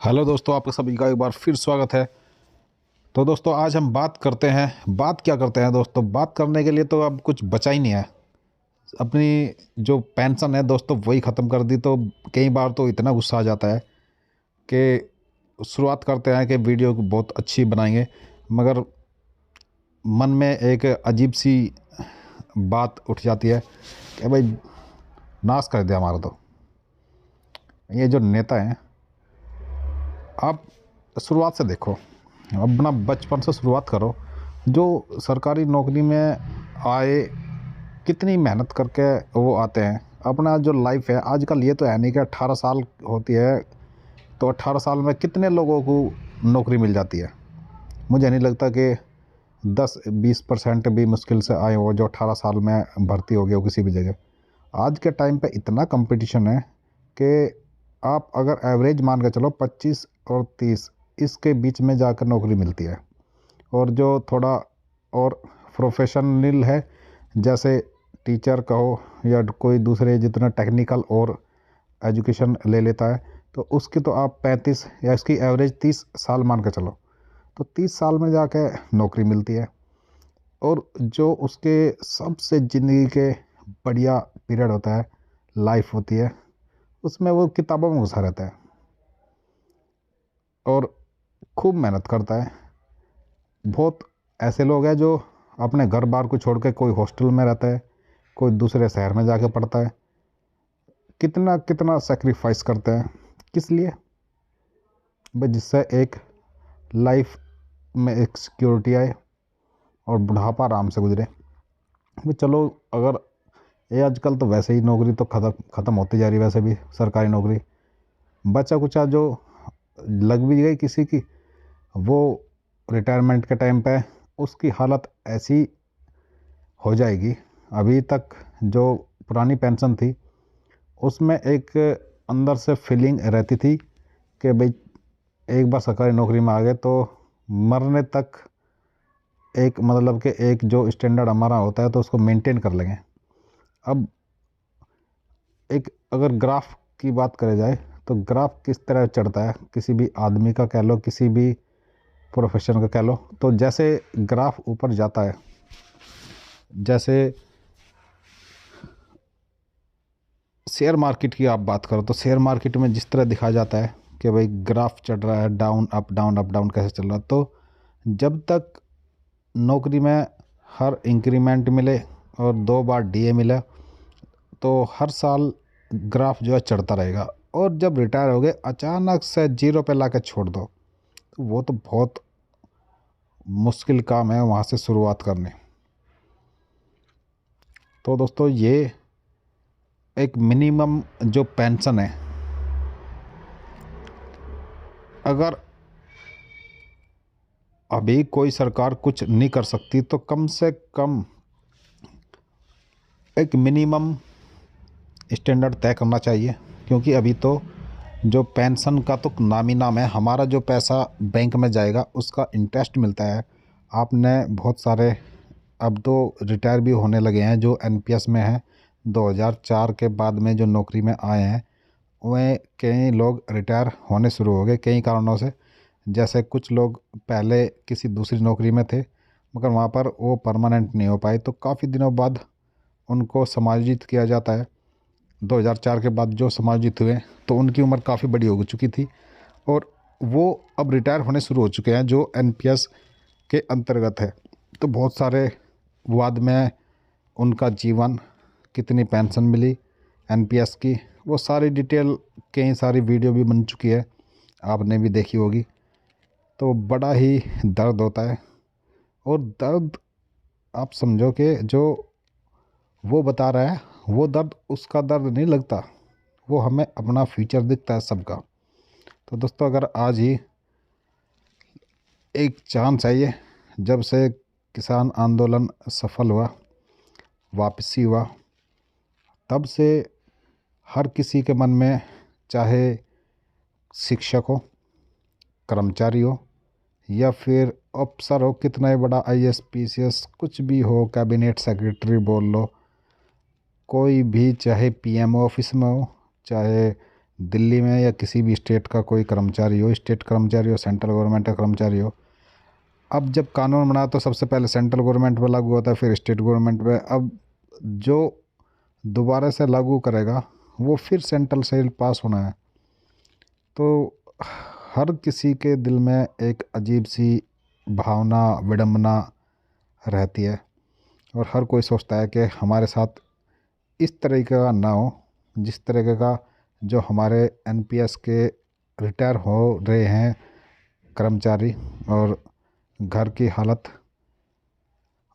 Hello दोस्तों, आपका सभी का एक बार फिर स्वागत है। तो दोस्तों आज हम बात करते हैं, बात क्या करते हैं दोस्तों, बात करने के लिए तो अब कुछ बचा ही नहीं है। अपनी जो पेंशन है दोस्तों वही ख़त्म कर दी, तो कई बार तो इतना गुस्सा आ जाता है कि शुरुआत करते हैं कि वीडियो को बहुत अच्छी बनाएंगे, मगर मन में एक अजीब सी बात उठ जाती है कि भाई नाश कर दिया हमारा। तो ये जो नेता हैं, आप शुरुआत से देखो, अपना बचपन से शुरुआत करो। जो सरकारी नौकरी में आए, कितनी मेहनत करके वो आते हैं। अपना जो लाइफ है आजकल, ये तो है नहीं कि 18 साल होती है तो 18 साल में कितने लोगों को नौकरी मिल जाती है। मुझे नहीं लगता कि 10-20% भी मुश्किल से आए हो जो 18 साल में भर्ती हो गए हो किसी भी जगह। आज के टाइम पे इतना कंपटीशन है कि आप अगर एवरेज मान के चलो 25 और 30 इसके बीच में जाकर नौकरी मिलती है। और जो थोड़ा और प्रोफेशनल है, जैसे टीचर कहो या कोई दूसरे जितना टेक्निकल और एजुकेशन ले लेता है, तो उसकी तो आप 35 या इसकी एवरेज 30 साल मान के चलो, तो 30 साल में जाके नौकरी मिलती है। और जो उसके सबसे ज़िंदगी के बढ़िया पीरियड होता है, लाइफ होती है, उसमें वो किताबों में घुसा रहता है और खूब मेहनत करता है। बहुत ऐसे लोग हैं जो अपने घर बार को छोड़ के कोई हॉस्टल में रहता है, कोई दूसरे शहर में जाके पढ़ता है। कितना कितना सेक्रीफाइस करते हैं, किस लिए भाई? जिससे एक लाइफ में एक सिक्योरिटी आए और बुढ़ापा आराम से गुजरे। भाई चलो, अगर ये आजकल तो वैसे ही नौकरी तो ख़त्म होती जा रही है, वैसे भी सरकारी नौकरी बचा कुचा जो लग भी गई किसी की, वो रिटायरमेंट के टाइम पे उसकी हालत ऐसी हो जाएगी। अभी तक जो पुरानी पेंशन थी उसमें एक अंदर से फीलिंग रहती थी कि भाई एक बार सरकारी नौकरी में आ गए तो मरने तक एक मतलब कि एक जो स्टैंडर्ड हमारा होता है तो उसको मेंटेन कर लेंगे। अब एक अगर ग्राफ की बात करें जाए तो ग्राफ किस तरह चढ़ता है, किसी भी आदमी का कह लो, किसी भी प्रोफेशन का कह लो, तो जैसे ग्राफ ऊपर जाता है, जैसे शेयर मार्केट की आप बात करो तो शेयर मार्केट में जिस तरह दिखाया जाता है कि भाई ग्राफ चढ़ रहा है, down up down up down कैसे चल रहा है, तो जब तक नौकरी में हर इंक्रीमेंट मिले और 2 बार डीए मिले तो हर साल ग्राफ जो है चढ़ता रहेगा। और जब रिटायर हो गए अचानक से जीरो पे ला के छोड़ दो, तो वो तो बहुत मुश्किल काम है वहाँ से शुरुआत करनी। तो दोस्तों ये एक मिनिमम जो पेंशन है, अगर अभी कोई सरकार कुछ नहीं कर सकती तो कम से कम एक मिनिमम स्टैंडर्ड तय करना चाहिए। क्योंकि अभी तो जो पेंशन का तो नाम ही नाम है, हमारा जो पैसा बैंक में जाएगा उसका इंटरेस्ट मिलता है। आपने बहुत सारे अब तो रिटायर भी होने लगे हैं जो एनपीएस में हैं, 2004 के बाद में जो नौकरी में आए हैं, वह कई लोग रिटायर होने शुरू हो गए कई कारणों से। जैसे कुछ लोग पहले किसी दूसरी नौकरी में थे मगर वहाँ पर वो परमानेंट नहीं हो पाए, तो काफ़ी दिनों बाद उनको समायोजित किया जाता है। 2004 के बाद जो समायोजित हुए तो उनकी उम्र काफ़ी बड़ी हो चुकी थी और वो अब रिटायर होने शुरू हो चुके हैं जो एनपीएस के अंतर्गत है। तो बहुत सारे वाद में उनका जीवन, कितनी पेंशन मिली एनपीएस की, वो सारी डिटेल कई सारी वीडियो भी बन चुकी है, आपने भी देखी होगी। तो बड़ा ही दर्द होता है। और दर्द आप समझो कि जो वो बता रहा है वो दर्द उसका दर्द नहीं लगता, वो हमें अपना फ्यूचर दिखता है सबका। तो दोस्तों अगर आज ही एक चांस है, ये जब से किसान आंदोलन सफल हुआ, वापसी हुआ, तब से हर किसी के मन में, चाहे शिक्षक हो, कर्मचारी हो या फिर अफसर हो, कितना ही बड़ा आईएएस पीसीएस कुछ भी हो, कैबिनेट सेक्रेटरी बोल लो, कोई भी, चाहे पीएमओ ऑफिस में हो, चाहे दिल्ली में या किसी भी स्टेट का कोई कर्मचारी हो, स्टेट कर्मचारी हो, सेंट्रल गवर्नमेंट का कर्मचारी हो, अब जब कानून बना तो सबसे पहले सेंट्रल गवर्नमेंट पे लागू होता है, फिर स्टेट गवर्नमेंट पे। अब जो दोबारा से लागू करेगा वो फिर सेंट्रल से पास होना है। तो हर किसी के दिल में एक अजीब सी भावना, विडंबना रहती है, और हर कोई सोचता है कि हमारे साथ इस तरीके का ना हो, जिस तरीके का जो हमारे एनपीएस के रिटायर हो रहे हैं कर्मचारी, और घर की हालत।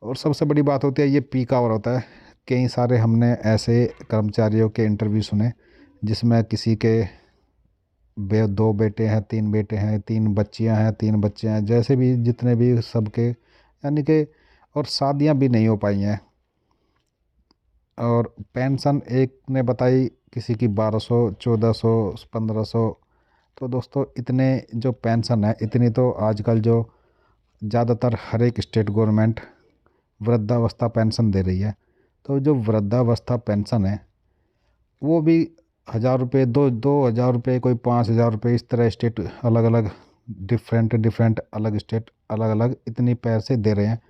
और सबसे बड़ी बात होती है ये पीक आवर होता है। कई सारे हमने ऐसे कर्मचारियों के इंटरव्यू सुने जिसमें किसी के दो बेटे हैं, तीन बेटे हैं, तीन बच्चियां हैं, तीन बच्चे हैं, जैसे भी जितने भी सबके, यानी कि, और शादियां भी नहीं हो पाई हैं। और पेंशन एक ने बताई किसी की 1200, 1400, 1500। तो दोस्तों इतने जो पेंशन है, इतनी तो आजकल जो ज़्यादातर हर एक स्टेट गवर्नमेंट वृद्धावस्था पेंशन दे रही है। तो जो वृद्धावस्था पेंशन है वो भी 1000 रुपये, 2000 रुपये, कोई 5000 रुपये, इस तरह स्टेट अलग अलग, डिफरेंट अलग स्टेट अलग अलग इतनी पैसे दे रहे हैं।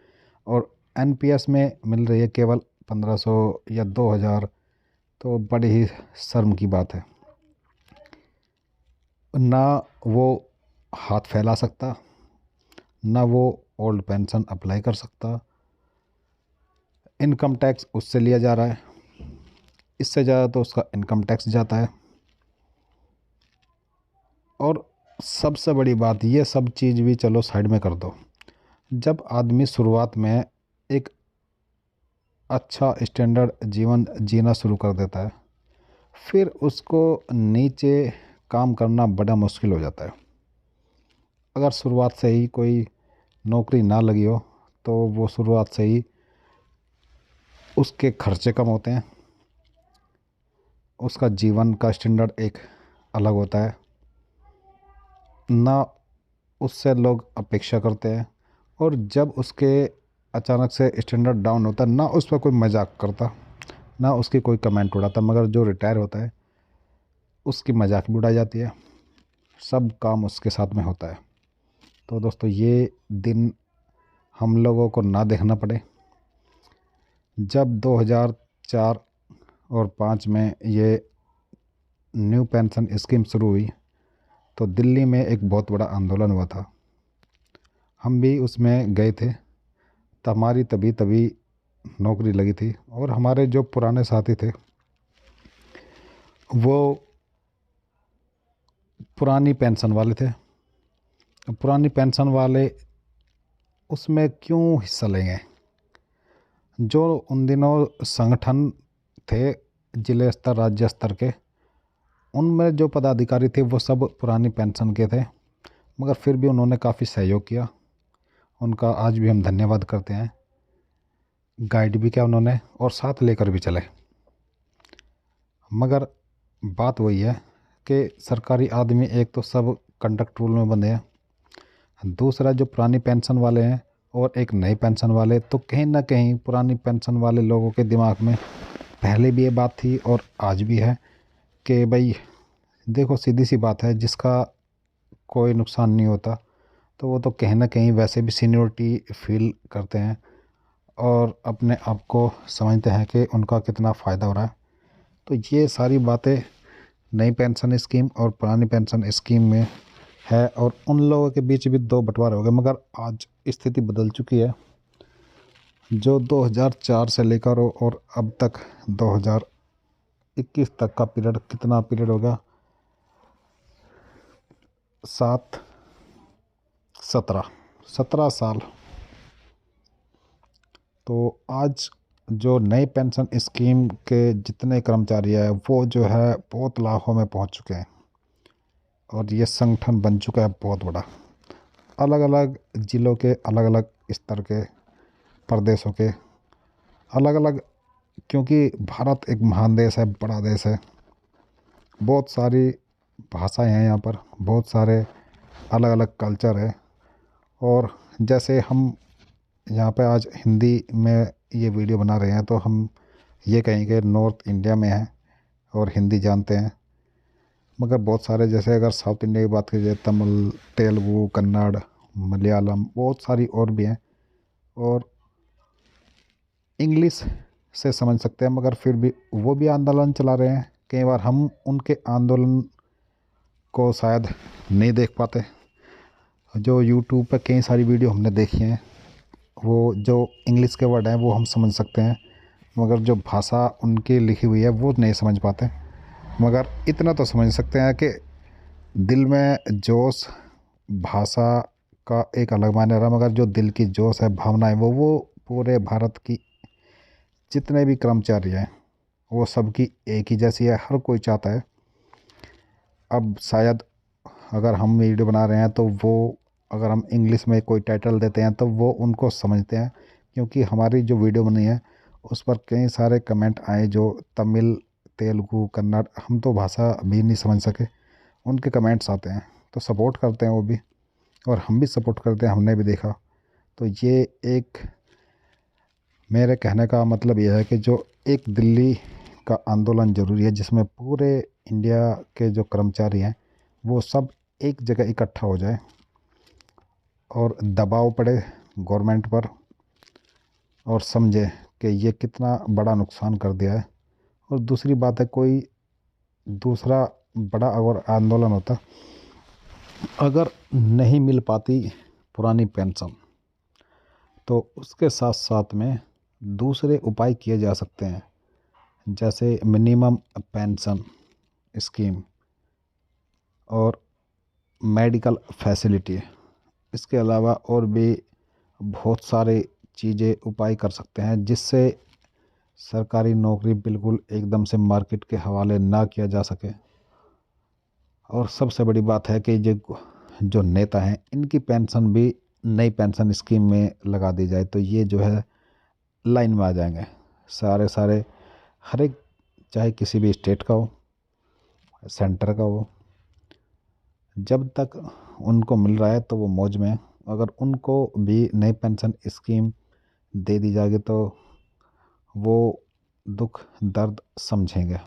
और एनपीएस में मिल रही है केवल 1500 या 2000। तो बड़ी ही शर्म की बात है। ना वो हाथ फैला सकता, ना वो ओल्ड पेंशन अप्लाई कर सकता। इनकम टैक्स उससे लिया जा रहा है, इससे ज़्यादा तो उसका इनकम टैक्स जाता है। और सबसे बड़ी बात, ये सब चीज़ भी चलो साइड में कर दो। जब आदमी शुरुआत में एक अच्छा स्टैंडर्ड जीवन जीना शुरू कर देता है, फिर उसको नीचे काम करना बड़ा मुश्किल हो जाता है। अगर शुरुआत से ही कोई नौकरी ना लगी हो तो वो शुरुआत से ही उसके खर्चे कम होते हैं, उसका जीवन का स्टैंडर्ड एक अलग होता है, ना उससे लोग अपेक्षा करते हैं। और जब उसके अचानक से स्टैंडर्ड डाउन होता है, ना उस पर कोई मजाक करता, ना उसकी कोई कमेंट उड़ाता। मगर जो रिटायर होता है उसकी मजाक भी उड़ाई जाती है, सब काम उसके साथ में होता है। तो दोस्तों ये दिन हम लोगों को ना देखना पड़े। जब 2004 और 5 में ये न्यू पेंशन स्कीम शुरू हुई तो दिल्ली में एक बहुत बड़ा आंदोलन हुआ था। हम भी उसमें गए थे, तो हमारी तभी तभी नौकरी लगी थी। और हमारे जो पुराने साथी थे वो पुरानी पेंशन वाले थे। अब पुरानी पेंशन वाले उसमें क्यों हिस्सा लेंगे? जो उन दिनों संगठन थे जिले स्तर, राज्य स्तर के, उनमें जो पदाधिकारी थे वो सब पुरानी पेंशन के थे। मगर फिर भी उन्होंने काफ़ी सहयोग किया, उनका आज भी हम धन्यवाद करते हैं। गाइड भी किया उन्होंने और साथ लेकर भी चले। मगर बात वही है कि सरकारी आदमी एक तो सब कंडक्ट रूल में बंधे हैं, दूसरा जो पुरानी पेंशन वाले हैं और एक नई पेंशन वाले। तो कहीं ना कहीं पुरानी पेंशन वाले लोगों के दिमाग में पहले भी ये बात थी और आज भी है कि भाई देखो, सीधी सी बात है, जिसका कोई नुकसान नहीं होता तो वो तो कहीं ना कहीं वैसे भी सीनियोरिटी फील करते हैं और अपने आप को समझते हैं कि उनका कितना फ़ायदा हो रहा है। तो ये सारी बातें नई पेंशन स्कीम और पुरानी पेंशन स्कीम में है, और उन लोगों के बीच भी दो बंटवारे हो गए। मगर आज स्थिति बदल चुकी है। जो 2004 से लेकर और अब तक 2021 तक का पीरियड, कितना पीरियड होगा, 17 साल। तो आज जो नई पेंशन स्कीम के जितने कर्मचारी हैं वो जो है बहुत लाखों में पहुंच चुके हैं, और ये संगठन बन चुका है बहुत बड़ा। अलग अलग ज़िलों के, अलग अलग स्तर के, प्रदेशों के अलग अलग, क्योंकि भारत एक महान देश है, बड़ा देश है, बहुत सारी भाषाएं हैं यहाँ पर, बहुत सारे अलग अलग कल्चर है। और जैसे हम यहाँ पे आज हिंदी में ये वीडियो बना रहे हैं तो हम ये कहेंगे नॉर्थ इंडिया में हैं और हिंदी जानते हैं। मगर बहुत सारे, जैसे अगर साउथ इंडिया की बात की जाए, तमिल, तेलुगु, कन्नड़, मलयालम, बहुत सारी और भी हैं, और इंग्लिश से समझ सकते हैं, मगर फिर भी वो भी आंदोलन चला रहे हैं। कई बार हम उनके आंदोलन को शायद नहीं देख पाते। जो यूट्यूब पे कई सारी वीडियो हमने देखी हैं, वो जो इंग्लिश के वर्ड हैं वो हम समझ सकते हैं, मगर जो भाषा उनकी लिखी हुई है वो नहीं समझ पाते। मगर इतना तो समझ सकते हैं कि दिल में जोश, भाषा का एक अलग मायने रहा, मगर जो दिल की जोश है, भावनाएं, वो पूरे भारत की जितने भी कर्मचारी हैं वो सबकी एक ही जैसी है। हर कोई चाहता है, अब शायद अगर हम वीडियो बना रहे हैं तो वो, अगर हम इंग्लिश में कोई टाइटल देते हैं तो वो उनको समझते हैं, क्योंकि हमारी जो वीडियो बनी है उस पर कई सारे कमेंट आए जो तमिल, तेलुगु, कन्नड़, हम तो भाषा भी नहीं समझ सके, उनके कमेंट्स आते हैं, तो सपोर्ट करते हैं वो भी, और हम भी सपोर्ट करते हैं, हमने भी देखा। तो ये एक, मेरे कहने का मतलब यह है कि जो एक दिल्ली का आंदोलन ज़रूरी है, जिसमें पूरे इंडिया के जो कर्मचारी हैं वो सब एक जगह इकट्ठा हो जाए और दबाव पड़े गवर्नमेंट पर, और समझे कि ये कितना बड़ा नुकसान कर दिया है। और दूसरी बात है, कोई दूसरा बड़ा अगर आंदोलन होता, अगर नहीं मिल पाती पुरानी पेंशन, तो उसके साथ साथ में दूसरे उपाय किए जा सकते हैं, जैसे मिनिमम पेंशन स्कीम और मेडिकल फैसिलिटी। इसके अलावा और भी बहुत सारे चीज़ें, उपाय कर सकते हैं, जिससे सरकारी नौकरी बिल्कुल एकदम से मार्केट के हवाले ना किया जा सके। और सबसे बड़ी बात है कि जो नेता हैं, इनकी पेंशन भी नई पेंशन स्कीम में लगा दी जाए, तो ये जो है लाइन में आ जाएंगे सारे हर एक, चाहे किसी भी स्टेट का हो, सेंटर का हो, जब तक उनको मिल रहा है तो वो मौज में। अगर उनको भी नई पेंशन स्कीम दे दी जाएगी तो वो दुख दर्द समझेंगे।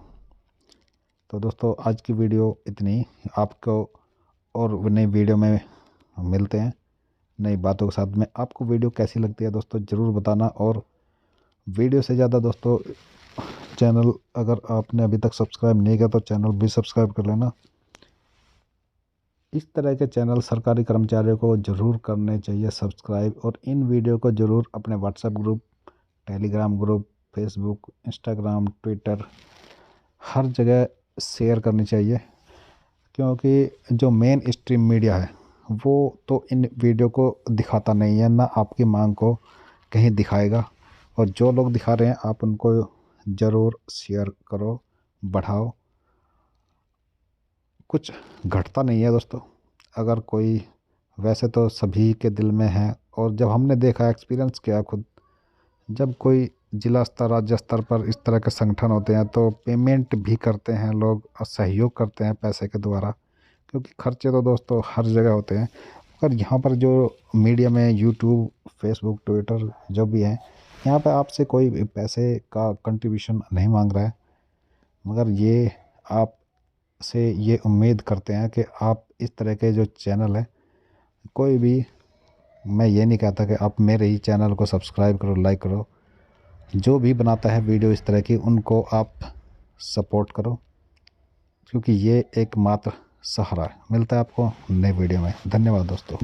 तो दोस्तों, आज की वीडियो इतनी। आपको और नई वीडियो में मिलते हैं नई बातों के साथ में। आपको वीडियो कैसी लगती है दोस्तों ज़रूर बताना, और वीडियो से ज़्यादा दोस्तों चैनल अगर आपने अभी तक सब्सक्राइब नहीं किया तो चैनल भी सब्सक्राइब कर लेना। इस तरह के चैनल सरकारी कर्मचारियों को ज़रूर करने चाहिए सब्सक्राइब, और इन वीडियो को ज़रूर अपने WhatsApp group, Telegram group, Facebook, Instagram, Twitter, हर जगह शेयर करनी चाहिए, क्योंकि जो मेन स्ट्रीम मीडिया है वो तो इन वीडियो को दिखाता नहीं है, ना आपकी मांग को कहीं दिखाएगा। और जो लोग दिखा रहे हैं आप उनको ज़रूर शेयर करो, बढ़ाओ। कुछ घटता नहीं है दोस्तों, अगर कोई, वैसे तो सभी के दिल में है, और जब हमने देखा, एक्सपीरियंस किया खुद, जब कोई जिला स्तर, राज्य स्तर पर इस तरह के संगठन होते हैं तो पेमेंट भी करते हैं लोग और सहयोग करते हैं पैसे के द्वारा, क्योंकि खर्चे तो दोस्तों हर जगह होते हैं। पर यहाँ पर जो मीडिया में, यूट्यूब, फेसबुक, ट्विटर जो भी है, यहाँ पे आपसे कोई भी पैसे का कंट्रीब्यूशन नहीं मांग रहा है, मगर ये आप से ये उम्मीद करते हैं कि आप इस तरह के जो चैनल है, कोई भी, मैं ये नहीं कहता कि आप मेरे ही चैनल को सब्सक्राइब करो, लाइक करो, जो भी बनाता है वीडियो इस तरह की उनको आप सपोर्ट करो, क्योंकि ये एकमात्र सहारा है। मिलता है आपको नए वीडियो में। धन्यवाद दोस्तों।